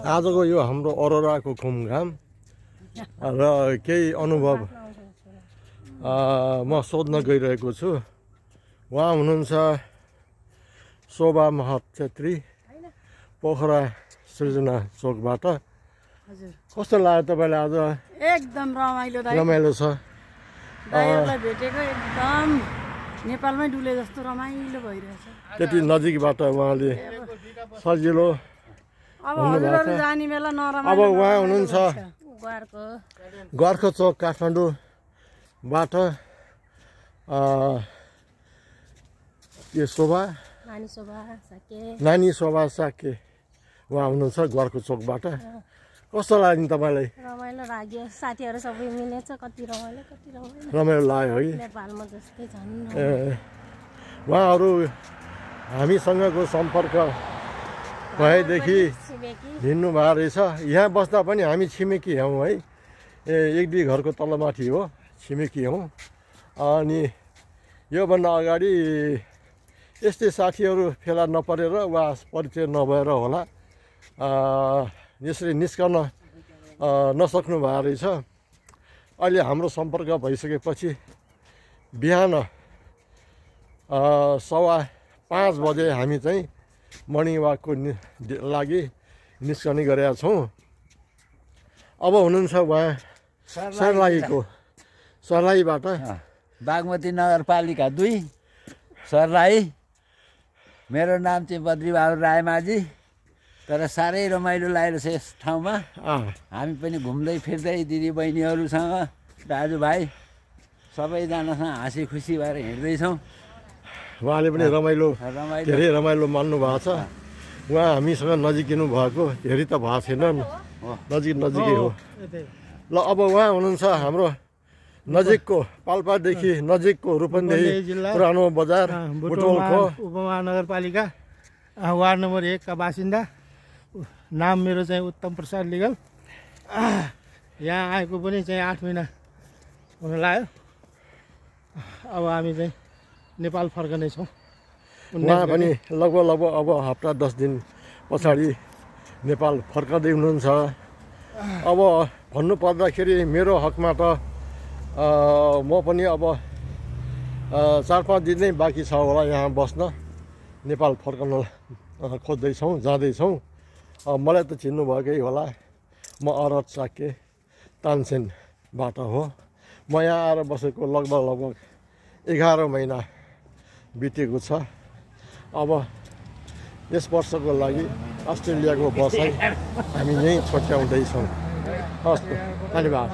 आजको यो हाम्रो अरोराको घुमघाम र केही अनुभव म सोध्न गइरहेको छु। उहाँ हुनुहुन्छ शोभा महत छेत्री, पोखरा सृजना चोकबाट। कस्तो लाग्यो तपाईँलाई आज? एकदम रमाइलो छ। दाइहरुलाई भेटेको एकदम नेपालमै डुले जस्तो रमाइलो भइरहेछ। त्यति नजिकबाट उहाँले सजिलो अब हजुरहरु जाने बेला नरमाइलो। अब उहाँ हुनुहुन्छ गोर्खा चोक काठमाडौँबाट यो शोभा नानी शोभा साके उहाँ हुनुहुन्छ गोर्खा चोकबाट। कस्तो लाग्यो नि तपाईँलाई? रमाइलो लाग्यो, साथीहरु सबै मिलेछ, कति रमाइलो लाग्यो है। नेपालमा जस्तै छन्। उहाँहरू हामीसँगको सम्पर्क भएदेखि हिँड्नु भएको रहेछ। यहाँ बस्दा पनि हामी छिमेकी हौँ है, एक दुई घरको तलमाथि हो, छिमेकी हौँ। अनि योभन्दा अगाडि यस्तै साथीहरू फेला नपरेर वा परिचय नभएर होला यसरी निस्कन नसक्नु भएको रहेछ। अहिले हाम्रो सम्पर्क भइसकेपछि बिहान 5:15 बजे हामी चाहिँ मर्निङ वाकको लागि निस्कने गरेका छौँ। अब हुनुहुन्छ उहाँ सर्लाहीबाट, बागमती नगरपालिका 2 सर्लाही। मेरो नाम चाहिँ बद्रीबहादुर रायमाझी। तर साह्रै रमाइलो लागेको छ यस ठाउँमा। हामी पनि घुम्दै फिर्दै दिदीबहिनीहरूसँग दाजुभाइ सबैजनासँग हाँसी खुसी भएर हिँड्दैछौँ। उहाँले पनि धेरै रमाइलो मान्नु भएको छ। उहाँ हामीसँग नजिकिनु भएको धेरै त भएको छैन, नजिकै हो। ल अब उहाँ हुनुहुन्छ हाम्रो नजिकको पाल्पादेखि नजिकको रूपन्देही पुरानो बजार बुटवलको उपमहानगरपालिका वार्ड नम्बर 1 का बासिन्दा। नाम मेरो चाहिँ उत्तम प्रसाद लिगल। यहाँ आएको पनि चाहिँ 8 महिना हुन लाग्यो। अब हामी चाहिँ नेपाल फर्कनेछौँ। उहाँ पनि लगभग अब हप्ता 10 दिन पछाडि नेपाल फर्कँदै हुनुहुन्छ। अब भन्नु पर्दाखेरि मेरो हकमा त म पनि अब 4-5 दिन नै बाँकी छ होला यहाँ बस्न। नेपाल फर्कन खोज्दैछौँ, जाँदैछौँ। मलाई त चिन्नु भएकै होला, म अरत साके तानसेनबाट हो। म यहाँ आएर बसेको लगभग 11 महिना बितेको छ। अब यस वर्षको लागि अस्ट्रेलियाको बसाइ हामी यहीँ छुट्याउँदैछौँ। हस्, धन्यवाद।